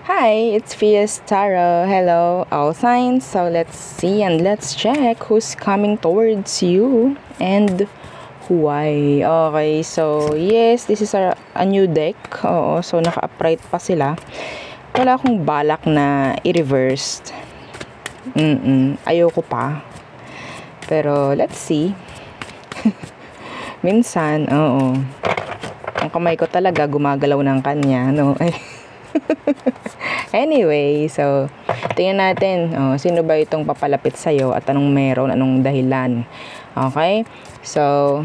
Hi, it's Fias Taro. Hello, all signs. So let's see and let's check who's coming towards you and why. Okay, so yes, this is a new deck. Oo, so naka-upright pa sila. Wala akong balak na i-reversed. Ayoko pa. Pero let's see. Minsan, oo. Ang kamay ko talaga gumagalaw ng kanya, no? Anyway, so tingnan natin, sino ba itong papalapit sa'yo at anong meron, anong dahilan. Okay? So,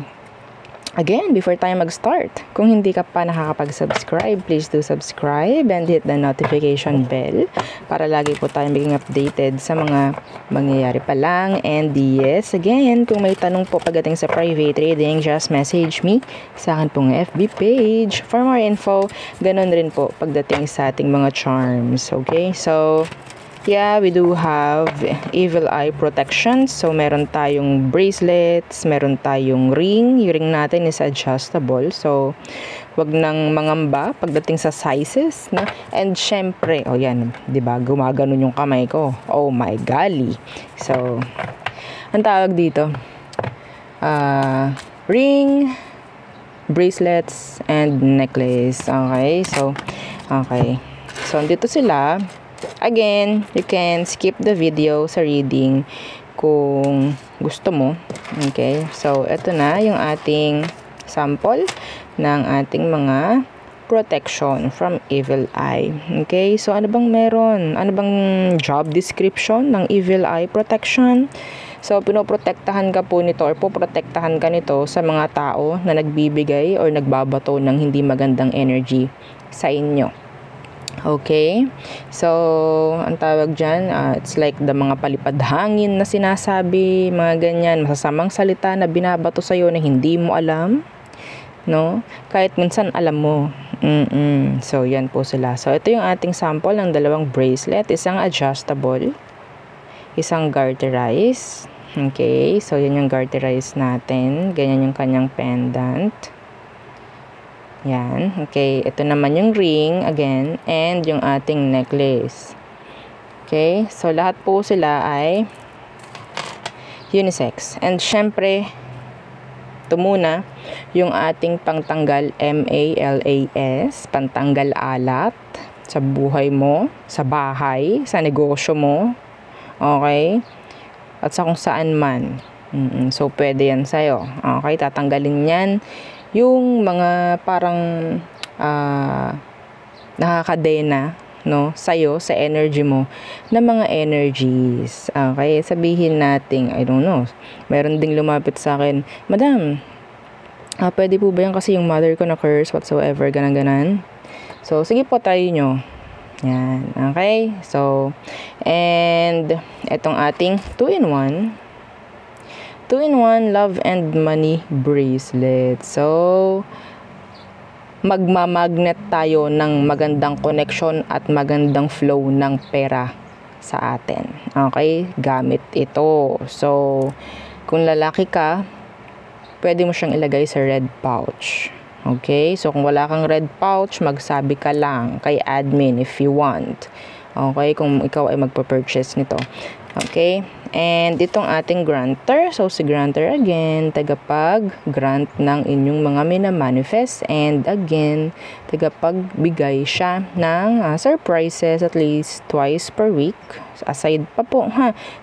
again, before tayo mag-start, kung hindi ka pa nakakapag-subscribe, please do subscribe and hit the notification bell para lagi po tayo maging updated sa mga mangyayari pa lang. And yes, again, kung may tanong po pagdating sa private reading, just message me sa akin pong FB page for more info. Ganon rin po pagdating sa ating mga charms. Okay, so yeah, we do have evil eye protection. So, meron tayong bracelets, meron tayong ring. Yung ring natin is adjustable. So, wag nang mangamba pagdating sa sizes, no? And syempre, yan, 'di ba? Gumaganon yung kamay ko. Oh my golly. So, ang tawag dito, ring, bracelets, and necklace. Okay? So, okay. So, dito sila. Again, you can skip the video sa reading kung gusto mo. Okay? So, ito na yung ating sample ng ating mga protection from evil eye. Okay? So, ano bang meron? Ano bang job description ng evil eye protection? So, pinoprotektahan ka po nito or poprotektahan ka nito sa mga tao na nagbibigay or nagbabato ng hindi magandang energy sa inyo. Okay, so ang tawag dyan, it's like the mga palipad hangin na sinasabi, mga ganyan, masasamang salita na binabato sa'yo na hindi mo alam, no? Kahit minsan alam mo. So yan po sila. So ito yung ating sample ng dalawang bracelet, isang adjustable, isang garterized. Okay, so yan yung garterized natin, ganyan yung kanyang pendant. Yan. Okay. Ito naman yung ring, again, and yung ating necklace. Okay. So, lahat po sila ay unisex. And, syempre, ito muna, yung ating pangtanggal MALAS, pantanggal alat sa buhay mo, sa bahay, sa negosyo mo. Okay. At sa kung saan man. So, pwede yan sa'yo. Okay. Tatanggalin yan yung mga parang nakakadena, no, sa'yo, sa energy mo, na mga energies. Okay, sabihin natin, I don't know, meron ding lumapit sa akin, Madam, pwede po ba yan kasi yung mother ko na curse whatsoever, ganan-ganan. So, sige po, tayo nyo. Yan, okay. So, and etong ating 2-in-1 love and money bracelet. So, magmamagnet tayo ng magandang connection at magandang flow ng pera sa atin. Okay? Gamit ito. So, kung lalaki ka, pwede mo siyang ilagay sa red pouch. Okay? So, kung wala kang red pouch, magsabi ka lang kay admin if you want. Okay? Kung ikaw ay magpa-purchase nito. Okay? And itong ating granter. So, si granter again, tagapag-grant ng inyong mga minamanifest. And again, tagapagbigay siya ng surprises at least twice per week. Aside pa po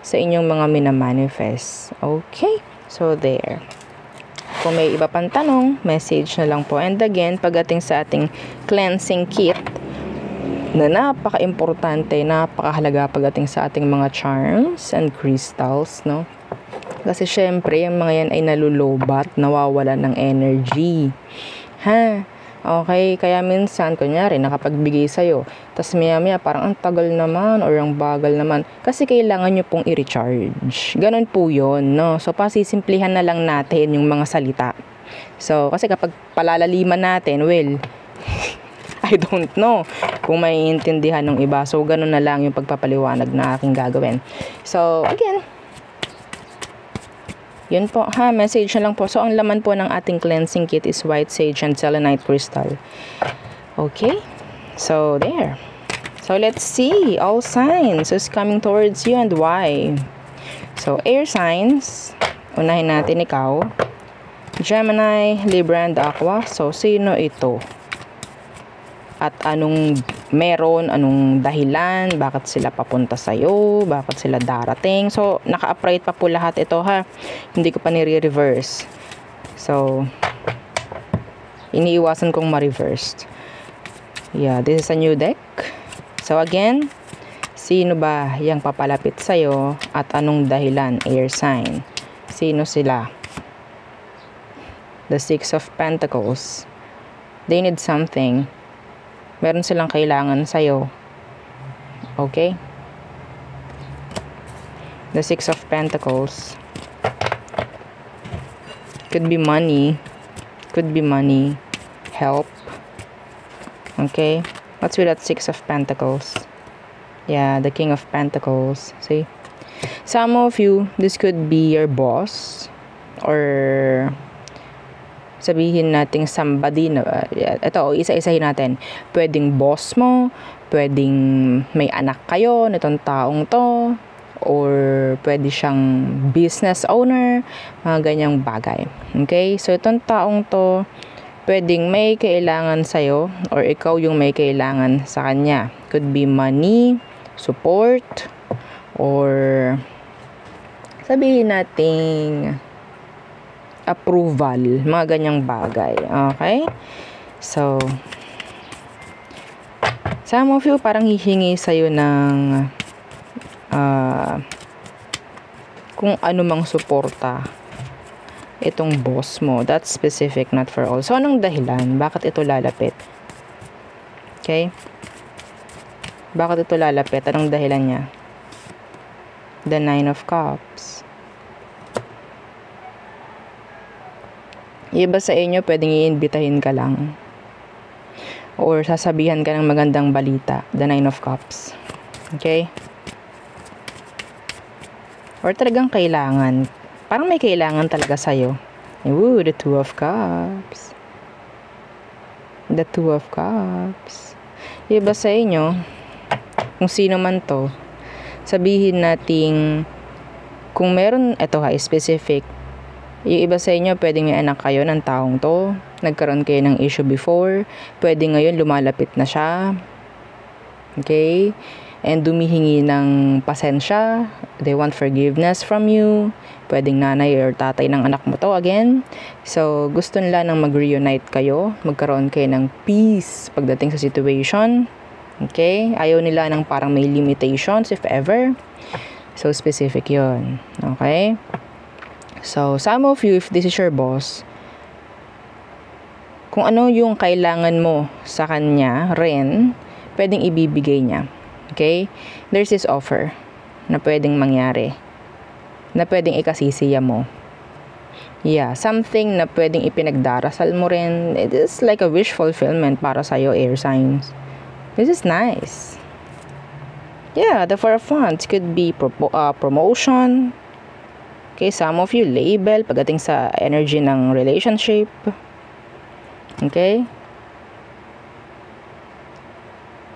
sa inyong mga minamanifest. Okay? So, there. Kung may iba pang tanong, message na lang po. And again, pagdating sa ating cleansing kit, na napaka-importante, napakahalaga pagdating sa ating mga charms and crystals, no? Kasi syempre, yung mga yan ay nalulobat, nawawala ng energy. Okay, kaya minsan, kunyari, nakapagbigay sa'yo, tas maya-maya, parang ang tagal naman, or ang bagal naman, kasi kailangan nyo pong i-recharge. Ganon po yun, no? So, pasisimplihan na lang natin yung mga salita. So, kasi kapag palalaliman natin, well, I don't know kung maiintindihan ng iba. So, ganun na lang yung pagpapaliwanag na aking gagawin. So, again, yun po, message na lang po. So, ang laman po ng ating cleansing kit is white sage and selenite crystal. Okay? So, there. So, let's see. All signs who's coming towards you and why. So, air signs. Unahin natin ikaw. Gemini, Libra, and Aqua. So, sino ito? At anong meron, anong dahilan, bakit sila papunta sa'yo, bakit sila darating. So, naka-upright pa po lahat ito ha. Hindi ko pa nire-reverse. So, iniiwasan kong ma-reversed. Yeah, this is a new deck. So, again, sino ba yung papalapit sa'yo at anong dahilan, air sign? Sino sila? The Six of Pentacles. They need something. Meron silang kailangan sa'yo. Okay? The Six of Pentacles. Could be money. Could be money. Help. Okay? What's with that Six of Pentacles? Yeah, the King of Pentacles. See? Some of you, this could be your boss. Or sabihin nating somebody na, ito, isa-isahin natin. Pwedeng boss mo, pwedeng may anak kayo nitong taong to, or pwede siyang business owner, mga ganyang bagay. Okay? So, itong taong to, pwedeng may kailangan sa'yo, or ikaw yung may kailangan sa kanya. Could be money, support, or sabihin nating approval, mga ganyang bagay. Okay? So, some of you parang hihingi sa'yo ng kung ano mang suporta itong boss mo. That's specific, not for all. So, anong dahilan? Bakit ito lalapit? Okay? Bakit ito lalapit? Anong dahilan niya? The Nine of Cups. Iba sa inyo, pwedeng iimbitahin ka lang. Or sasabihan ka ng magandang balita. The Nine of Cups. Okay? Or talagang kailangan. Parang may kailangan talaga sa'yo. Ooh, the Two of Cups. The Two of Cups. Iba sa inyo, kung sino man to, sabihin nating, kung meron, ito ha, specific, yung iba sa inyo, pwedeng may anak kayo ng taong to. Nagkaroon kayo ng issue before. Pwede ngayon, lumalapit na siya. Okay? And dumihingi ng pasensya. They want forgiveness from you. Pwedeng nanay or tatay ng anak mo to again. So, gusto nila nang mag-reunite kayo. Magkaroon kayo ng peace pagdating sa situation. Okay? Ayaw nila ng parang may limitations if ever. So, specific yun. Okay? So, some of you, if this is your boss, kung ano yung kailangan mo sa kanya rin, pwedeng ibibigay niya. Okay? There's this offer na pwedeng mangyari, na pwedeng ikasisiya mo. Yeah, something na pwedeng ipinagdarasal mo rin. It is like a wish fulfillment para sa'yo, air signs. This is nice. Yeah, the Four of Wands could be promotion. Okay, some of you, label pagdating sa energy ng relationship. Okay?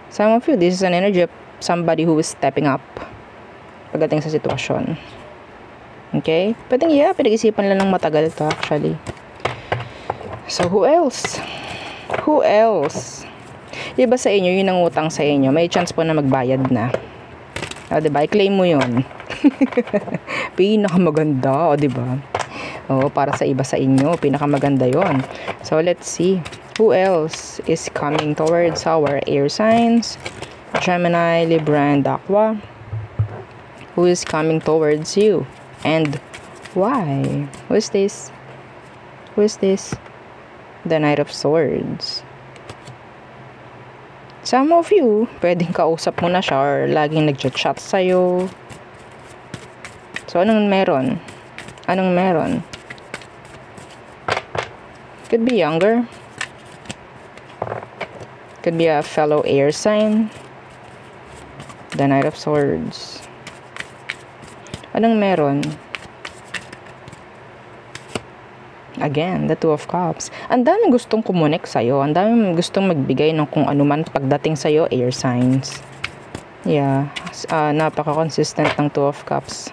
Some of you, this is an energy of somebody who is stepping up pagdating sa sitwasyon. Okay? Pwedeng, yeah, pinag-isipan lang ng matagal to actually. So, who else? Who else? Iba sa inyo, yun ang utang sa inyo. May chance po na magbayad na. O, diba? I-claim mo yun. Pinakamaganda, o diba? O, para sa iba sa inyo, pinakamaganda yon. So, let's see. Who else is coming towards our air signs? Gemini, Libra, and Aqua. Who is coming towards you? And why? Who is this? Who is this? The Knight of Swords. Some of you, pwedeng kausap mo na siya or laging nag-chat sa'yo. So, anong meron? Anong meron? Could be younger. Could be a fellow air sign. The Knight of Swords. Anong meron? Again, the Two of Cups. Ang daming gustong kumunik sa'yo. Ang daming gustong magbigay ng kung ano man pagdating sa'yo, air signs. Yeah, napaka-consistent ng Two of Cups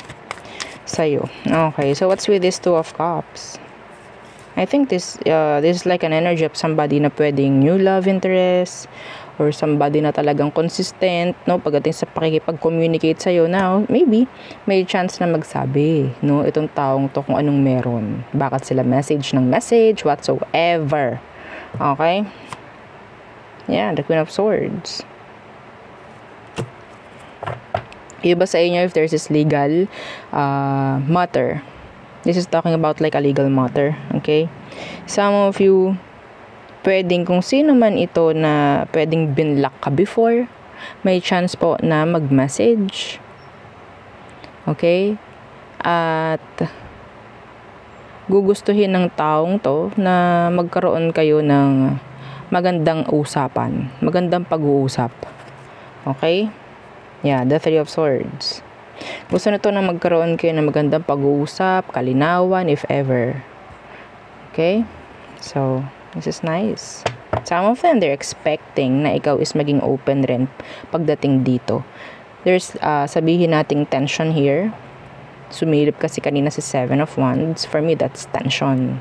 sa'yo. Okay, so what's with this Two of Cups? I think this is like an energy of somebody na pwedeng new love interest or somebody na talagang consistent, no, pagdating sa pakikipag-communicate sa'yo. Now, maybe may chance na magsabi, no, itong taong to kung anong meron. Bakit sila message ng message, whatsoever. Okay? Yeah, the Queen of Swords. Iba sa inyo if there's this legal matter. This is talking about like a legal matter. Okay? Some of you, pwedeng kung sino man ito na pwedeng binlock ka before, may chance po na mag-message. Okay? At gugustuhin ng taong to na magkaroon kayo ng magandang usapan. Magandang pag-uusap. Okay? Yeah, the Three of Swords. Gusto nito na magkaroon kayo ng magandang pag-uusap, kalinawan, if ever. Okay? So, this is nice. Some of them, they're expecting na ikaw is maging open rin pagdating dito. There's, sabihin nating tension here. Sumilip kasi kanina si Seven of Wands. For me, that's tension.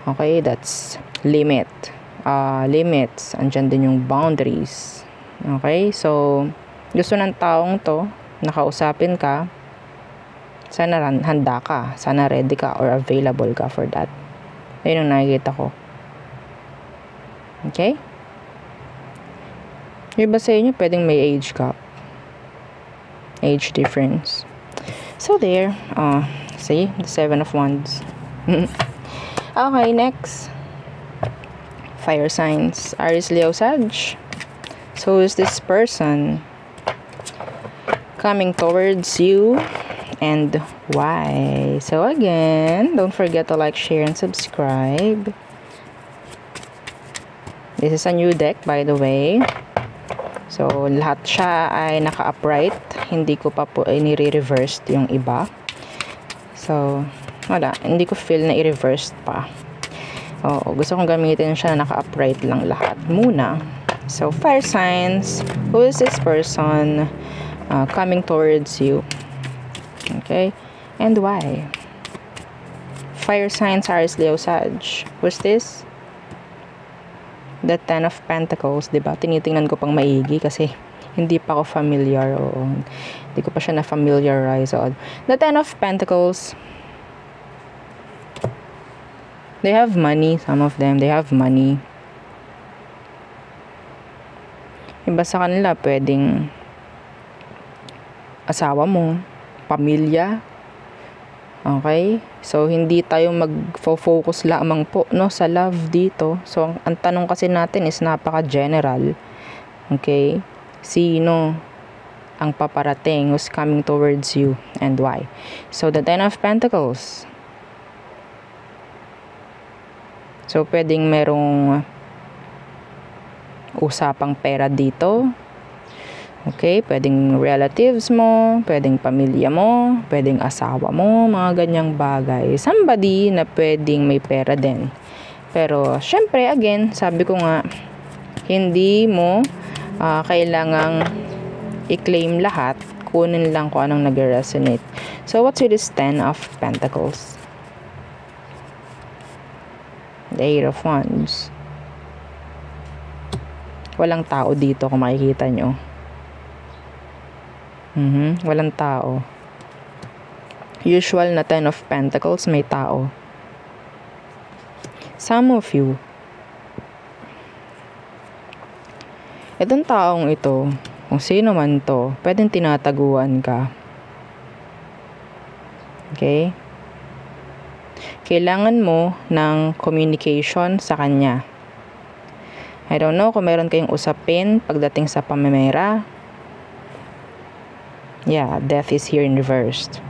Okay? That's limit. Limits. Andyan din yung boundaries. Okay? So, gusto ng taong to, nakausapin ka, sana handa ka, sana ready ka or available ka for that. Ayun ang nakikita ko. Okay? Yung iba sa inyo, pwedeng may age gap. Age difference. So there, see, the Seven of Wands. Okay, next. Fire signs. Aries, Leo, Sag. So is this person coming towards you and why? So again, don't forget to like, share, and subscribe. This is a new deck, by the way. So lahat siya ay naka-upright. Hindi ko pa po nire-reverse yung iba. So wala, hindi ko feel na i-reverse pa. Oo, gusto kong gamitin siya na naka-upright lang lahat muna. So fire signs, who is this person coming towards you? Okay, and why? Fire signs, Aries, Leo, Sag. Who's this? The Ten of Pentacles, diba? Tinitingnan ko pang maigi kasi hindi pa ako familiar o hindi ko pa siya na-familiarize. The Ten of Pentacles, they have money. Some of them, they have money. Iba sa kanila, pwedeng asawa mo, pamilya. Okay? So, hindi tayo mag-focus lamang po, no, sa love dito. So, ang tanong kasi natin is napaka-general. Okay? Sino ang paparating who's coming towards you and why? So, the Ten of Pentacles. So, pwedeng merong usapang pera dito. Okay, pwedeng relatives mo, pwedeng pamilya mo, pwedeng asawa mo, mga ganyang bagay. Somebody na pwedeng may pera din. Pero, syempre, again, sabi ko nga, hindi mo kailangang i-claim lahat. Kunin lang kung anong nag-resonate. So, what's with this Ten of Pentacles? The Eight of Wands. Walang tao dito kung makikita nyo. Walang tao. Usual na Ten of Pentacles, may tao. Some of you, itong taong ito, kung sino man to, pwedeng tinataguan ka. Okay? Kailangan mo ng communication sa kanya. I don't know kung meron kayong usapin pagdating sa pamimera. Yeah, death is here in reversed.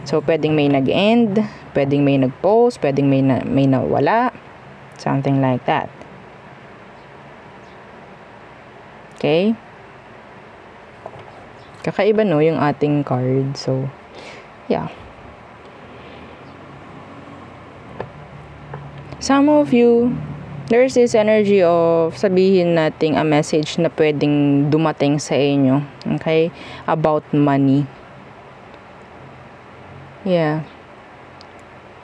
So, pwedeng may nag-end, pwedeng may nag-post, pwedeng may nawala. Something like that. Okay? Kakaiba no yung ating card. So, yeah. Some of you, There's this energy of sabihin nating a message na pwedeng dumating sa inyo. Okay? About money. Yeah.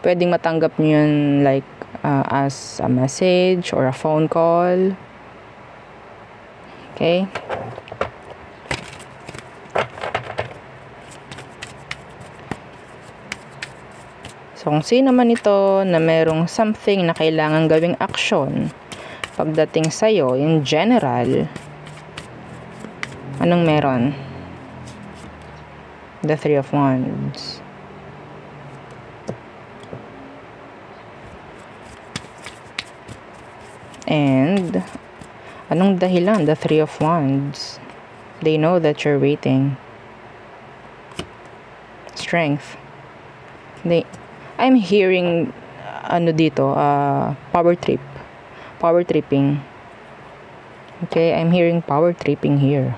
Pwedeng matanggap nyo yun like as a message or a phone call. Okay? So, kung sino man ito na merong something na kailangan gawing aksyon pagdating sa'yo, in general, anong meron? The Three of Wands. And, anong dahilan? The Three of Wands. They know that you're waiting. Strength. I'm hearing dito, power trip. Power tripping. Okay, I'm hearing power tripping here.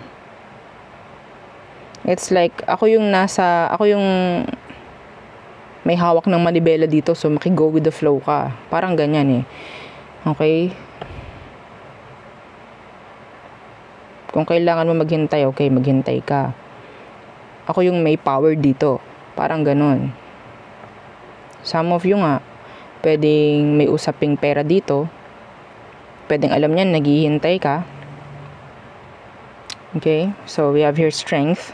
It's like ako yung may hawak ng manibela dito, so maki-go with the flow ka. Parang ganyan eh. Okay? Kung kailangan mo maghintay, okay, maghintay ka. Ako yung may power dito. Parang ganun. Some of you nga, pwedeng may usaping pera dito. Pwedeng alam niyan, naghihintay ka. Okay, so we have here strength.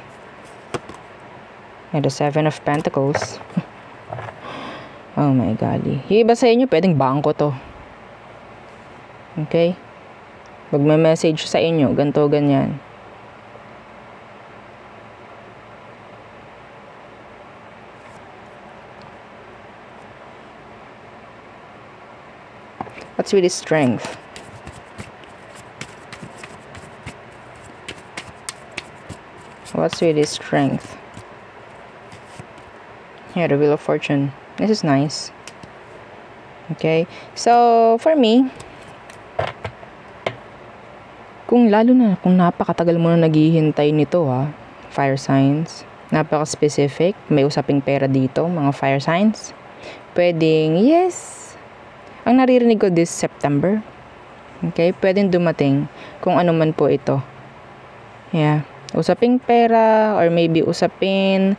And the Seven of Pentacles. Oh my golly. Yung iba sa inyo, pwedeng bangko to. Okay? Magme-message sa inyo, ganto, ganyan. What's with his strength? What's with his strength? Here, the Wheel of Fortune. This is nice. Okay. So, for me, kung napakatagal mo na naghihintay nito fire signs, napaka-specific, may usaping pera dito, mga fire signs, pwedeng, yes, ang naririnig ko this September. Okay? Pwedeng dumating kung ano man po ito. Yeah. Usaping pera or maybe usapin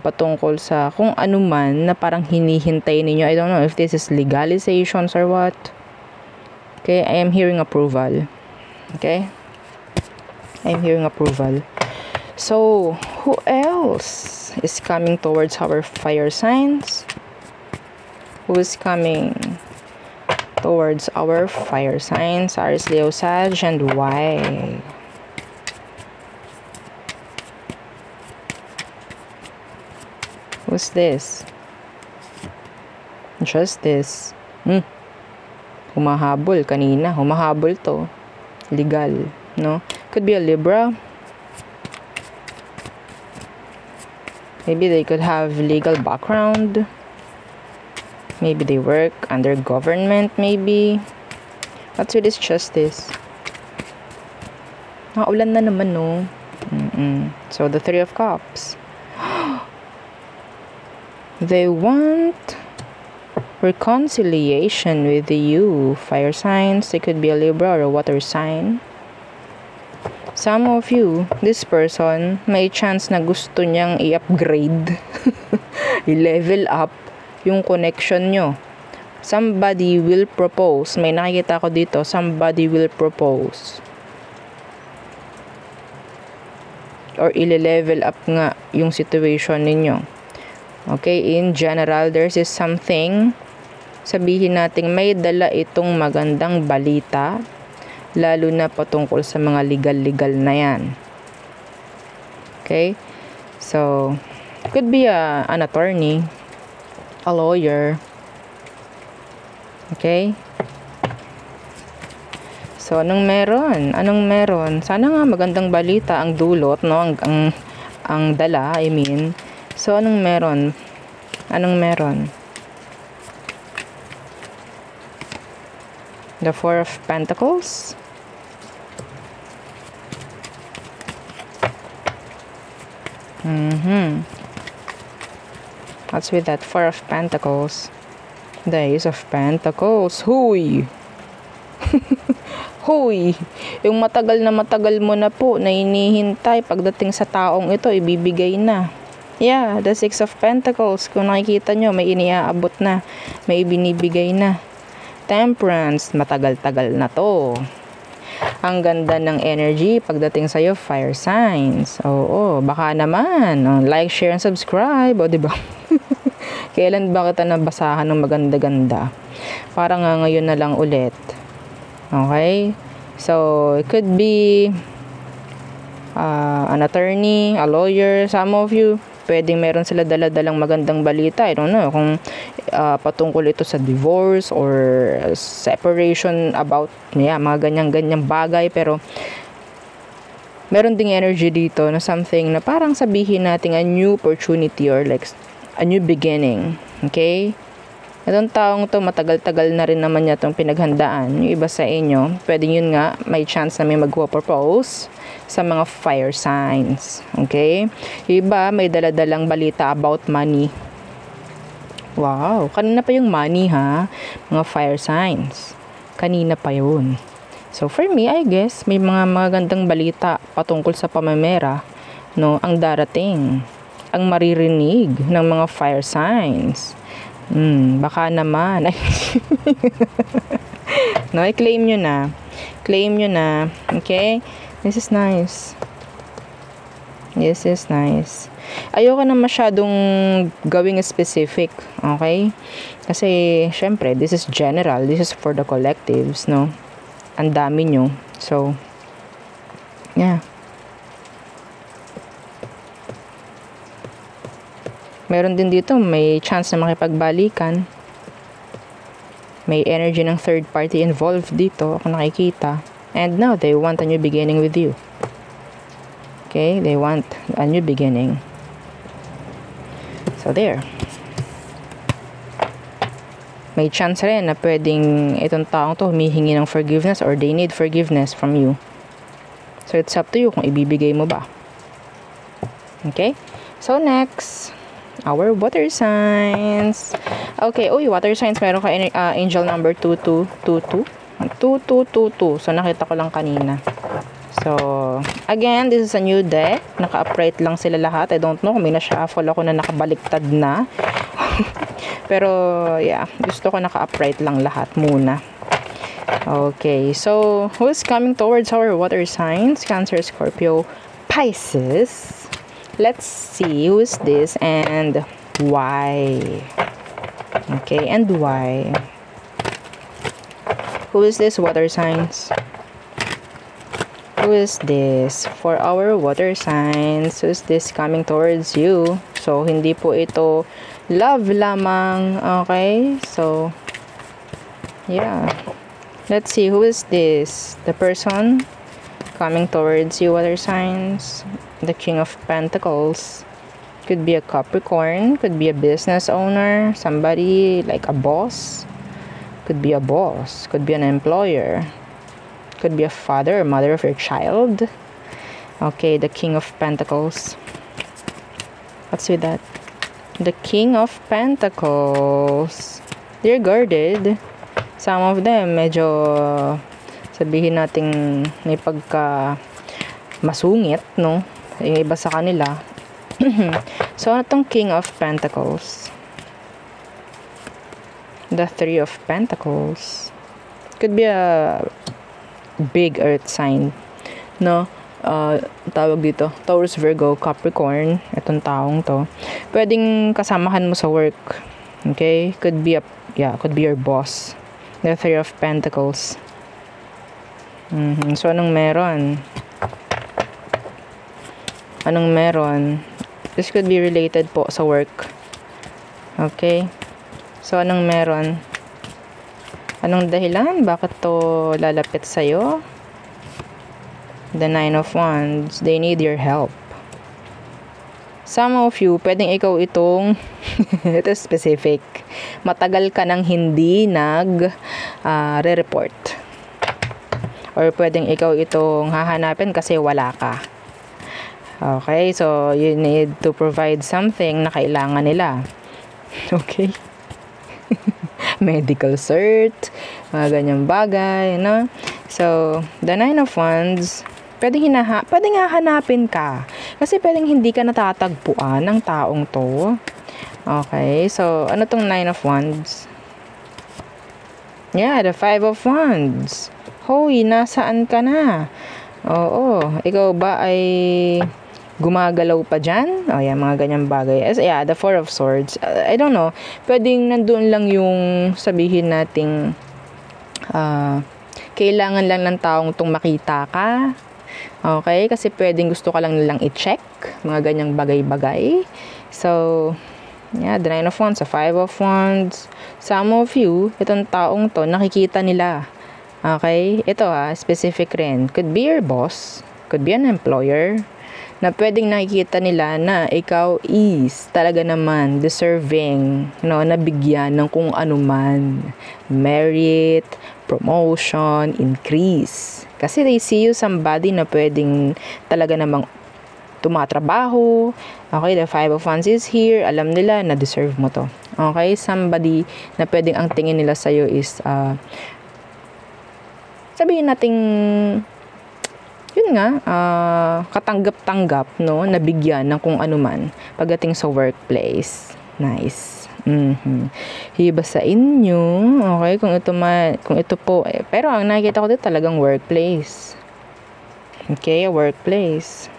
patungkol sa kung ano man na parang hinihintay ninyo. I don't know if this is legalizations or what. Okay? I am hearing approval. Okay? I'm hearing approval. So, who else is coming towards our fire signs? Who is coming towards our fire signs? Aries, Leo, Sag, and why? Who's this? Justice. Humahabol kanina. Humahabol to. Legal. No? Could be a Libra. Maybe they could have legal background. Maybe they work under government, maybe. What's with this Justice? Ulan na naman, no? So, the Three of Cups. They want reconciliation with you. Fire signs. They could be a Libra or a water sign. Some of you, this person, may chance na gusto niyang i-upgrade. I-level up yung connection nyo. Somebody will propose. May nakikita ko dito. Somebody will propose. Or i-level up nga yung situation ninyo. Okay, in general, there's is something, sabihin natin may dala itong magandang balita, lalo na patungkol sa mga legal na yan. Okay, so, could be an attorney, a lawyer. Okay, so anong meron? Anong meron? Sana nga magandang balita ang dulot, no? Ang dala, I mean. So, anong meron? Anong meron? The Four of Pentacles. What's with that Four of Pentacles? The Ace of Pentacles. Huy! Hoy, yung matagal na matagal mo na po na hinihintay pagdating sa taong ito, ibibigay na. Yeah, the Six of Pentacles. Kung nakikita nyo, may iniaabot na. May ibinibigay na. Temperance, matagal-tagal na to. Ang ganda ng energy pagdating sa'yo, fire signs. Oo, baka naman. Like, share, and subscribe. O, diba? Kailan ba kita nabasahan ng maganda-ganda? Parang nga ngayon na lang ulit. Okay? So, it could be an attorney, a lawyer. Some of you, pwedeng meron sila dala-dalang magandang balita. I don't know kung patungkol ito sa divorce or separation about mga ganyan-ganyang bagay. Pero, meron ding energy dito na something na parang sabihin natin a new opportunity or like a new beginning. Okay? Itong taong to, matagal-tagal na rin naman niya itong pinaghandaan. Yung iba sa inyo, pwede yun nga, may chance na may magpo-propose sa mga fire signs. Okay? Yung iba, may daladalang balita about money. Wow! Kanina pa yung money, ha? Mga fire signs. Kanina pa yun. So, for me, I guess, may mga magandang balita patungkol sa pamamera, no? Ang darating. Ang maririnig ng mga fire signs. Baka naman. No, i-claim nyo na. Claim nyo na. Okay? This is nice. This is nice. Ayoko na masyadong gawing specific. Okay? Kasi, syempre, this is general. This is for the collectives, no? Ang dami nyo. So, yeah. Meron din dito, may chance na makipagbalikan. May energy ng third party involved dito, ako nakikita. And now, they want a new beginning with you. Okay? They want a new beginning. So, there. May chance rin na pwedeng itong taong to humihingi ng forgiveness or they need forgiveness from you. So, it's up to you kung ibibigay mo ba. Okay? So, next. Our water signs. Okay, water signs. Meron ka angel number 2222. 2222. So, nakita ko lang kanina. So, again, this is a new deck. Naka-upright lang sila lahat. I don't know kung may na-shuffle ako na nakabaliktad na. Pero, yeah. Gusto ko naka-upright lang lahat muna. Okay, so, who's coming towards our water signs? Cancer, Scorpio, Pisces. Let's see who is this and why. Okay, and why. Who is this water signs? Who is this for our water signs? Who is this coming towards you? So, hindi po ito love lamang. Okay, so, yeah. Let's see who is this. The person coming towards you, water signs. The King of Pentacles. Could be a Capricorn. Could be a business owner. Somebody like a boss. Could be a boss. Could be an employer. Could be a father or mother of your child. Okay, the King of Pentacles. What's with that? The King of Pentacles. They're guarded. Some of them, medyo sabihin nating may pagka masungit, no? Yung iba sa kanila. So, ano tong King of Pentacles? The Three of Pentacles. Could be a big earth sign, no? Tawag dito, Taurus, Virgo, Capricorn. Itong taong to. Pwedeng kasamahan mo sa work. Okay? Could be could be your boss. The Three of Pentacles. So, anong meron? Anong meron? This could be related po sa work. Okay? So, anong meron? Anong dahilan? Bakit to lalapit sa'yo? The Nine of Wands. They need your help. Some of you, pwedeng ikaw itong ito specific. Matagal ka nang hindi re-report. Or pwedeng ikaw itong hahanapin kasi wala ka. Okay, so you need to provide something na kailangan nila. Okay? Medical cert, mga ganyang bagay, no? So, the Nine of Wands, pwedeng nga hanapin ka. Kasi pwedeng hindi ka natatagpuan ng taong to. Okay, so, ano tong Nine of Wands? Yeah, the Five of Wands. Hoy, nasaan ka na? Oo, ikaw ba ay gumagalaw pa dyan? O yan, mga ganyang bagay. Yeah, the Four of Swords. I don't know. Pwedeng nandun lang yung sabihin nating kailangan lang ng taong tong makita ka. Okay? Kasi pwedeng gusto ka lang nilang i-check. Mga ganyang bagay-bagay. So, yeah, the Nine of Wands, the Five of Wands. Some of you, itong taong to, nakikita nila. Okay? Ito specific rin. Could be your boss. Could be an employer. Na pwedeng nakikita nila na ikaw is talaga naman deserving, nabigyan ng kung ano man. Merit, promotion, increase. Kasi they see you somebody na pwedeng talaga namang tumatrabaho. Okay, the Five of Wands is here. Alam nila na deserve mo to. Okay, somebody na pwedeng ang tingin nila sa'yo is sabihin nating yun nga, katanggap-tanggap, nabigyan ng kung ano man pagdating sa workplace. Nice. Iba sa inyo. Okay, kung ito po, pero ang nakikita ko dito talagang workplace. Okay, workplace.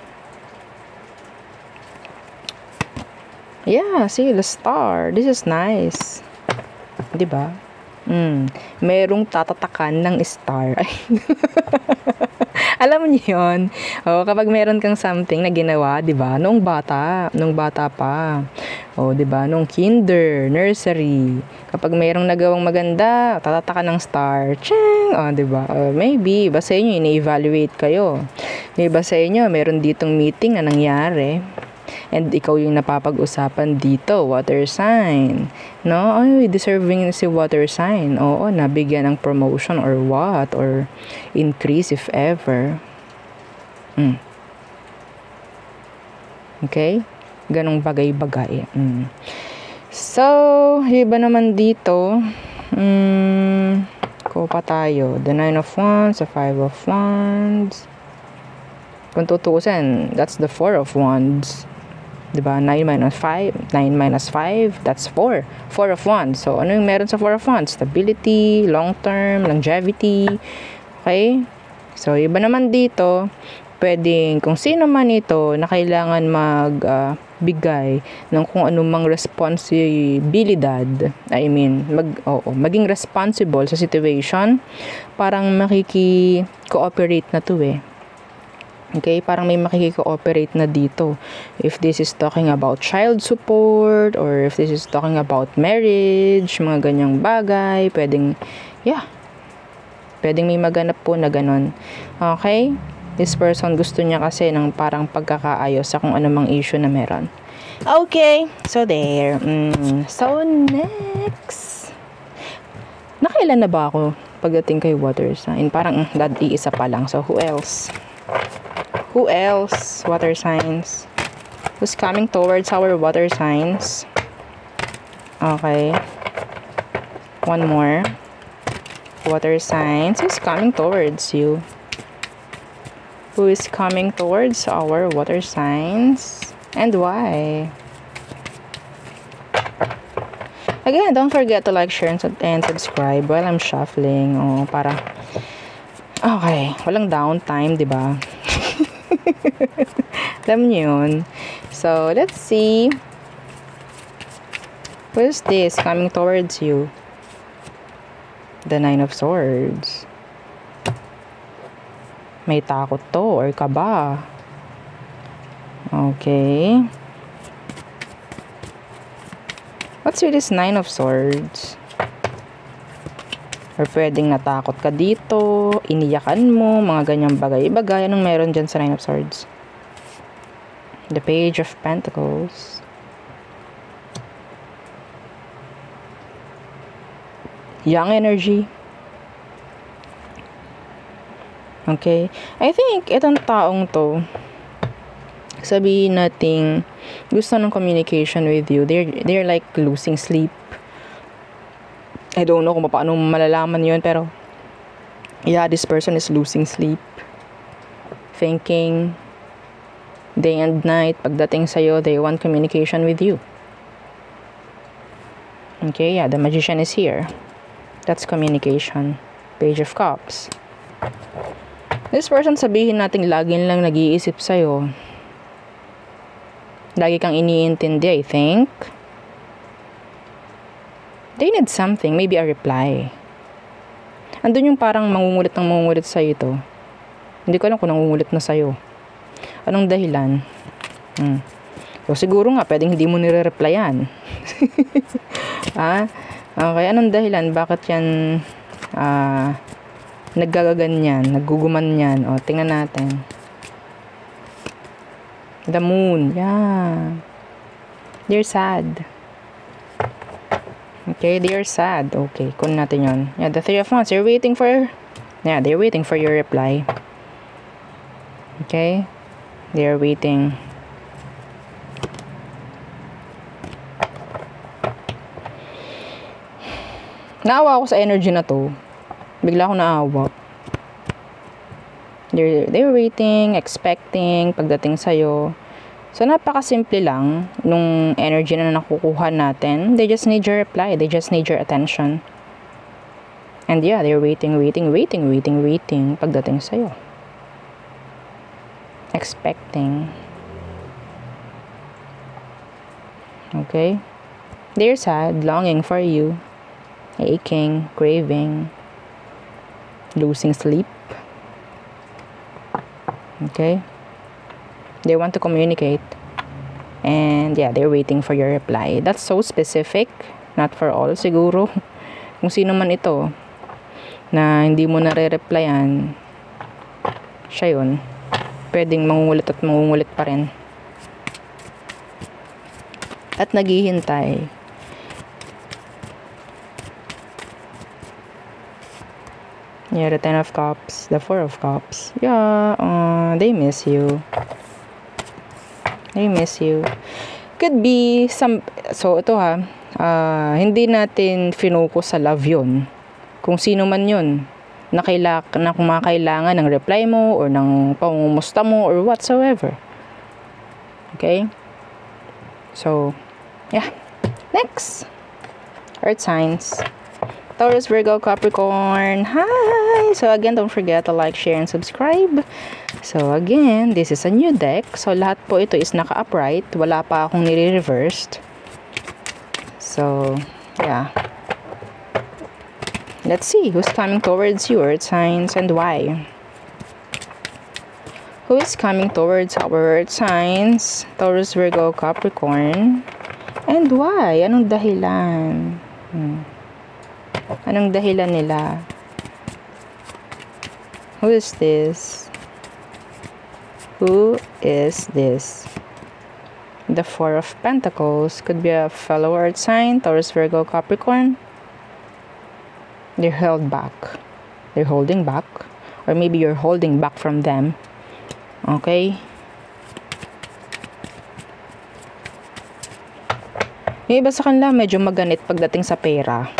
Yeah, see, the Star. This is nice. Diba? Merong tatatakan ng star. Alam niyo yun? Kapag meron kang something na ginawa, 'di ba? Noong bata pa. O, 'di ba? Noong kinder, nursery. Kapag merong nagawang maganda, tatatakan ng star. Ching! O, 'di ba? Maybe iba sa inyo ini-evaluate kayo. Iba sa inyo meron ditong meeting na nangyari. And ikaw yung napapag-usapan dito, water sign. No? Ay, deserving si water sign. Oo, nabigyan ng promotion or what? Or increase if ever. Okay? Ganong bagay-bagay. So, iba naman dito. Ko pa tayo. The Nine of Wands, the Five of Wands. Kung tutuusin, that's the Four of Wands. Diba? 9 minus 5, that's 4. 4 of Wands. So, ano yung meron sa 4 of Wands? Stability, long-term, longevity. Okay? So, iba naman dito, pwedeng kung sino man ito na kailangan magbigay ng kung anumang responsibilidad. I mean, maging responsible sa situation, parang makiki-cooperate na to Okay, parang may makiki-cooperate na dito. If this is talking about child support, or if this is talking about marriage, mga ganyang bagay, pwedeng may maganap po na ganon. Okay? This person gusto niya kasi ng parang pagkakaayos sa kung anumang issue na meron. Okay, so there. So next. Nakailan na ba ako pagdating kay water sign? Parang iisa pa lang. So who else? Who else? Water signs. Who's coming towards our water signs? Okay. One more. Water signs. Who's coming towards you? Who is coming towards our water signs? And why? Again, don't forget to like, share, and subscribe while I'm shuffling. Okay. Walang downtime, diba? Alam niyo yun. So, let's see. What is this coming towards you? The Nine of Swords. May takot to or kaba. Okay. What's with this Nine of Swords? Or pwedeng natakot ka dito, iniyakan mo, mga ganyang bagay-bagay. Anong meron dyan sa Nine of Swords? The Page of Pentacles. Young energy. Okay. I think itong taong to, sabihin nating gusto ng communication with you. They're like losing sleep. I don't know kung paano malalaman yun, pero Yeah, this person is losing sleep. Thinking day and night. Pagdating sa'yo, they want communication with you. Okay, yeah, the Magician is here. That's communication. Page of Cups. This person, sabihin natin, lagi lang nag-iisip sa'yo. Lagi kang iniintindi, I think. They need something, maybe a reply. Andun yung parang mangungulit sa'yo ito. Hindi ko alam kung nangungulit na sa'yo. Anong dahilan? So, siguro nga, pwedeng hindi mo nire-replyan. Okay, anong dahilan? Bakit yan naggagaganyan, nagguguman yan? O, tingnan natin. The Moon, yeah. They're sad. Okay, they're sad. Okay, kunin natin yun. Yeah, the Three of Wands, they're waiting for your reply. Okay? They're waiting. Naawa ako sa energy na to. Bigla ako naawa. They're waiting, expecting, pagdating sa'yo. So, napakasimple lang nung energy na nakukuha natin. They just need your reply. They just need your attention. And yeah, they're waiting pagdating sa'yo. Expecting. Okay? They're sad, longing for you. Aching, craving, losing sleep. Okay? They want to communicate. And yeah, they're waiting for your reply. That's so specific. Not for all, siguro. Kung sino man ito na hindi mo nare-replyan, siya yun. Pwedeng mangungulit pa rin. At naghihintay. Yeah, the Ten of Cups, the Four of Cups. Yeah, they miss you. They miss you. Could be some... So, ito hindi natin finocus sa love yun. Kung sino man yun na kumakailangan ng reply mo or ng pangumusta mo or whatsoever. Okay? So, yeah. Next. Earth signs. Taurus, Virgo, Capricorn. Hi! So again, don't forget to like, share, and subscribe. So again, this is a new deck. So lahat po ito is naka-upright. Wala pa akong nire-reversed. So, yeah. Let's see who's coming towards you, Earth signs, and why. Who is coming towards our Earth signs? Taurus, Virgo, Capricorn. And why? Anong dahilan? Anong dahilan nila? Who is this? Who is this? The Four of Pentacles. Could be a fellow Earth sign. Taurus, Virgo, Capricorn. They're held back. They're holding back. Or maybe you're holding back from them. Okay? Yung iba sa kanila medyo maganit pagdating sa pera.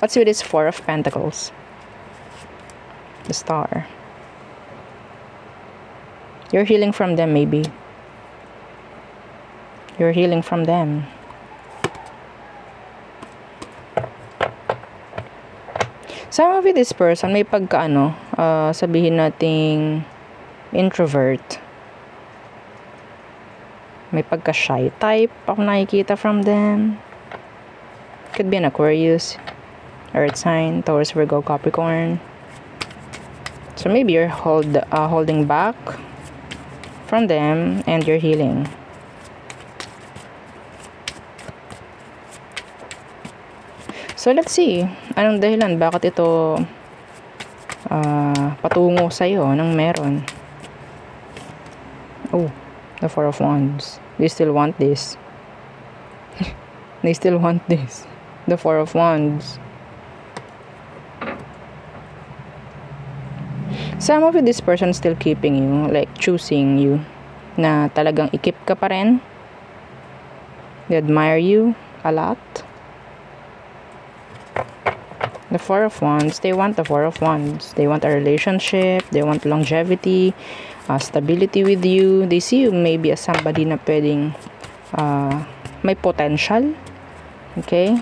What's with this Four of Pentacles? The Star. You're healing from them, maybe. You're healing from them. Some of this person, may sabihin nating introvert. May pagka-shy type ako nakikita from them. Could be an Aquarius, Earth sign, Taurus, Virgo, Capricorn. So maybe you're holding back from them and you're healing. So let's see. Anong dahilan? Bakit ito patungo sa'yo ng meron? Oh, the Four of Wands. They still want this. They still want this. The Four of Wands. Some of this person still keeping you, like choosing you, na talagang ikip ka pa rin. They admire you a lot. The Four of Wands, they want the Four of Wands. They want a relationship, they want longevity, stability with you. They see you maybe as somebody na pwedeng may potential. Okay?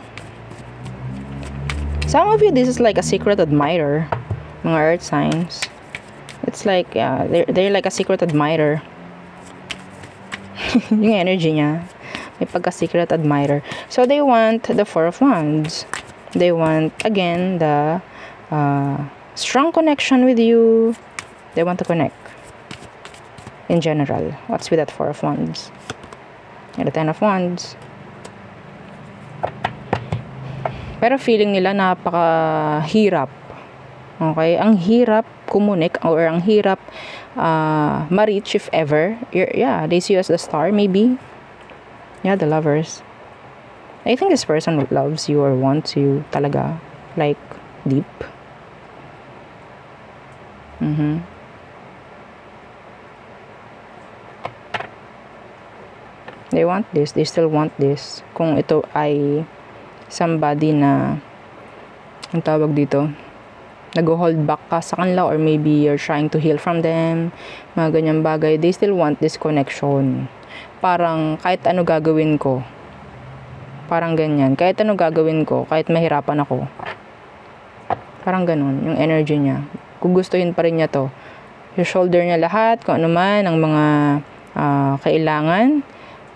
Some of you, this is like a secret admirer. Mga earth signs. It's like, they're like a secret admirer. Yung energy niya. May pagka-secret admirer. So, they want the Four of Wands. They want, again, the strong connection with you. They want to connect. In general. What's with that Four of Wands? And the Ten of Wands. Pero feeling nila napakahirap. Okay? Ang hirap kumunik or ang hirap ma-reach if ever. Yeah, they see you as the star, maybe. Yeah, the Lovers. I think this person loves you or wants you talaga. Like, deep. They want this. They still want this. Kung ito ay somebody na, ang tawag dito, nag-hold back ka sa kanila or maybe you're trying to heal from them, mga ganyang bagay, they still want this connection. Parang kahit ano gagawin ko, parang ganyan, kahit ano gagawin ko, kahit mahirapan ako, parang ganun, yung energy niya, gugustuhin pa rin niya to, yung shoulder niya lahat, kung ano man ang mga kailangan,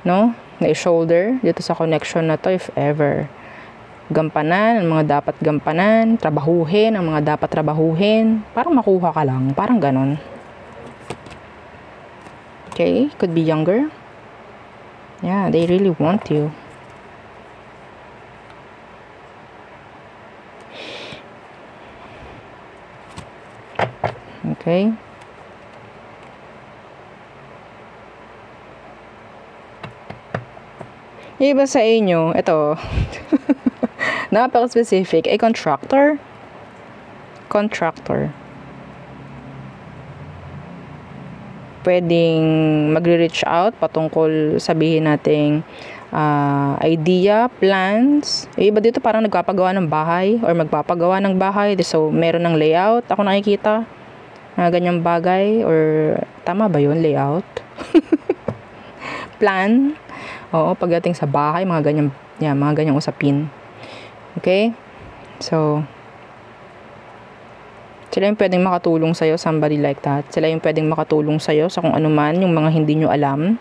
no, na i-shoulder dito sa connection na to if ever. Gampanan, ang mga dapat gampanan, trabahuhin, ang mga dapat trabahuhin, parang makuha ka lang, parang ganon. Okay, could be younger. Yeah, they really want you. Okay. Iba sa inyo, ito, napaka-specific, a contractor. Contractor. Pwedeng magre-reach out patungkol sabihin nating idea, plans. Iba dito parang nagpapagawa ng bahay or magpapagawa ng bahay. So, meron ng layout. Ako nakikita na ganyang bagay or tama ba yun? Layout? Plan. Oo, pagdating sa bahay, mga ganyang usapin. Okay? So, sila yung pwedeng makatulong sa'yo, somebody like that. Sila yung pwedeng makatulong sa'yo sa kung ano man, yung mga hindi nyo alam.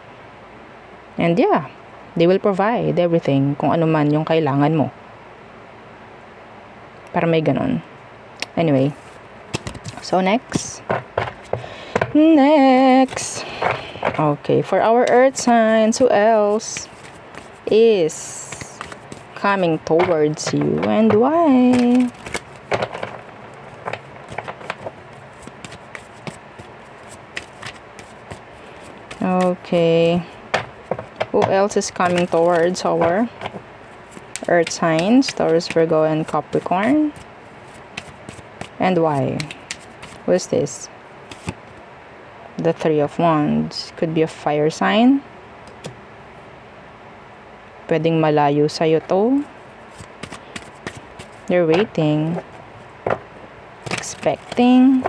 And yeah, they will provide everything, kung ano man yung kailangan mo. Para may ganon. Anyway. So, next. Okay, for our earth signs, who else is coming towards you and why? Okay, who else is coming towards our earth signs? Taurus, Virgo, and Capricorn. And why? Who is this? The Three of Wands. Could be a fire sign. Pwedeng malayo sa'yo to. They're waiting. Expecting.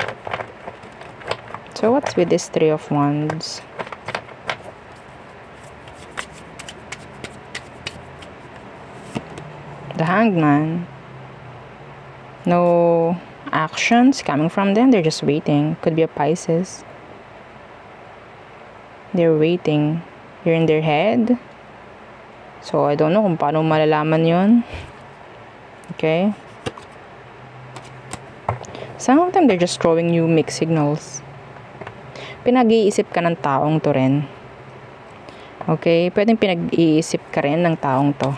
So what's with this Three of Wands? The Hangman. No actions coming from them. They're just waiting. Could be a Pisces. They're waiting. You're in their head. So, I don't know kung paano malalaman yun. Okay? Some of them, they're just throwing you mixed signals. Pinag-iisip ka ng taong to rin. Okay? Pwedeng pinag-iisip ka rin ng taong to.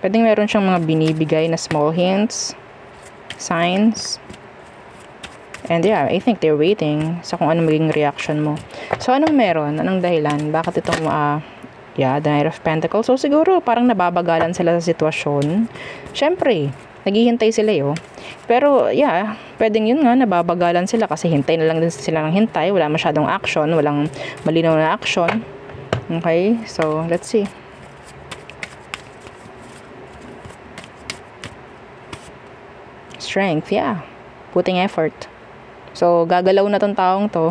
Pwedeng meron siyang mga binibigay na small hints, signs. And yeah, I think they're waiting sa kung ano maging reaction mo. So, anong meron? Anong dahilan? Bakit itong, the Knight of Pentacles? So, siguro, parang nababagalan sila sa sitwasyon. Siyempre, naghihintay sila Pero, yeah, pwedeng yun nga, nababagalan sila kasi hintay na lang din sila ng hintay. Wala masyadong action, walang malinaw na action. Okay, so, let's see. strength, yeah. Putting effort. So, gagalaw na tong taong to.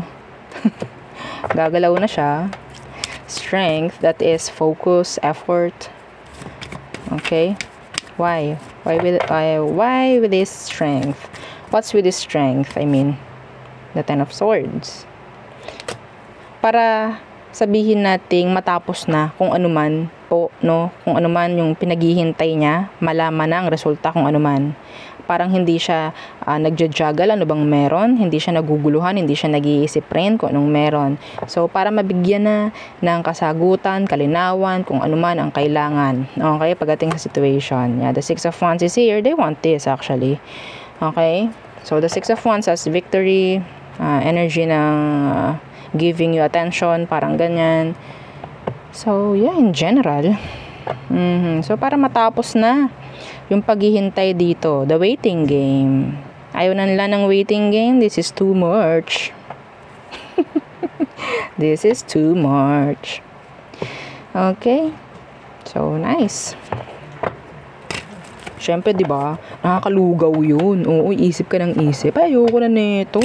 Gagalaw na siya. Strength, that is focus, effort. Okay? Why? Why with this strength? What's with this strength? I mean, the Ten of Swords. Para sabihin nating matapos na kung ano man po, no? Kung ano man yung pinaghihintay niya, malaman na ang resulta kung ano man. Parang hindi siya nagja-juggle, ano bang meron, hindi siya naguguluhan, hindi siya nag-iisip rin kung anong meron. So, para mabigyan na ng kasagutan, kalinawan, kung ano man ang kailangan. Okay, pagdating sa situation. Yeah, the Six of Wands is here. They want this actually. Okay, so the Six of Wands has victory, energy ng giving you attention, parang ganyan. So, yeah, in general. So, para matapos na yung paghihintay dito, the waiting game. Ayaw na nila ng waiting game. This is too much. This is too much. Okay. So, nice. Siyempre, di ba? Nakakalugaw yun. Oo, isip ka ng isip. Ay, ayoko na nito.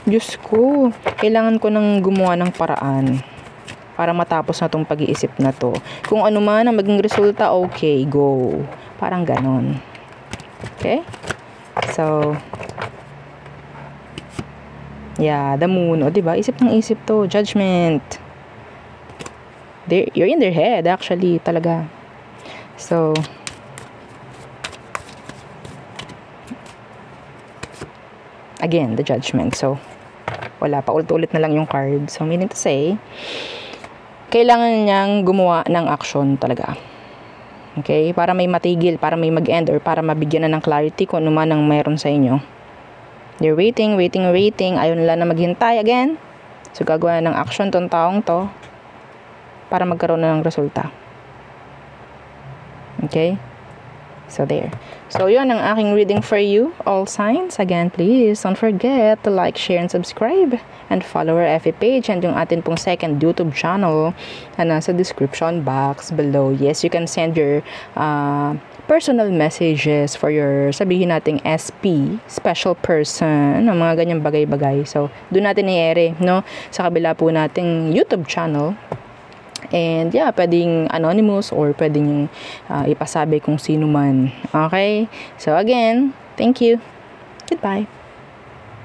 Diyos ko. Kailangan ko nang gumawa ng paraan para matapos na tong pag-iisip na to. Kung ano man ang maging resulta, okay, go. Parang ganon. Okay? So, yeah, the moon. O, diba? Isip ng isip to. Judgment. You're in their head, actually, talaga. So, again, the Judgment. So, wala pa. Ulit-ulit na lang yung card. So, meaning to say, kailangan niyang gumawa ng action talaga. Okay? Para may matigil, para may mag-end, or para mabigyan na ng clarity kung ano man ang mayroon sa inyo. They're waiting. Ayaw nila na maghintay again. So, gagawa na ng action tong taong to para magkaroon na ng resulta. Okay? So, there. So, yun ang aking reading for you, all signs. Again, please don't forget to like, share, and subscribe. And follow our FB page and yung atin pong second YouTube channel na nasa description box below. Yes, you can send your personal messages for your, sabihin nating SP, special person, ng mga ganyang bagay-bagay. So, doon natin i-ere, no? Sa kabila po nating YouTube channel. And yeah, pwedeng anonymous or pwedeng ipasabi kung sino man. Okay? So again, thank you. Goodbye.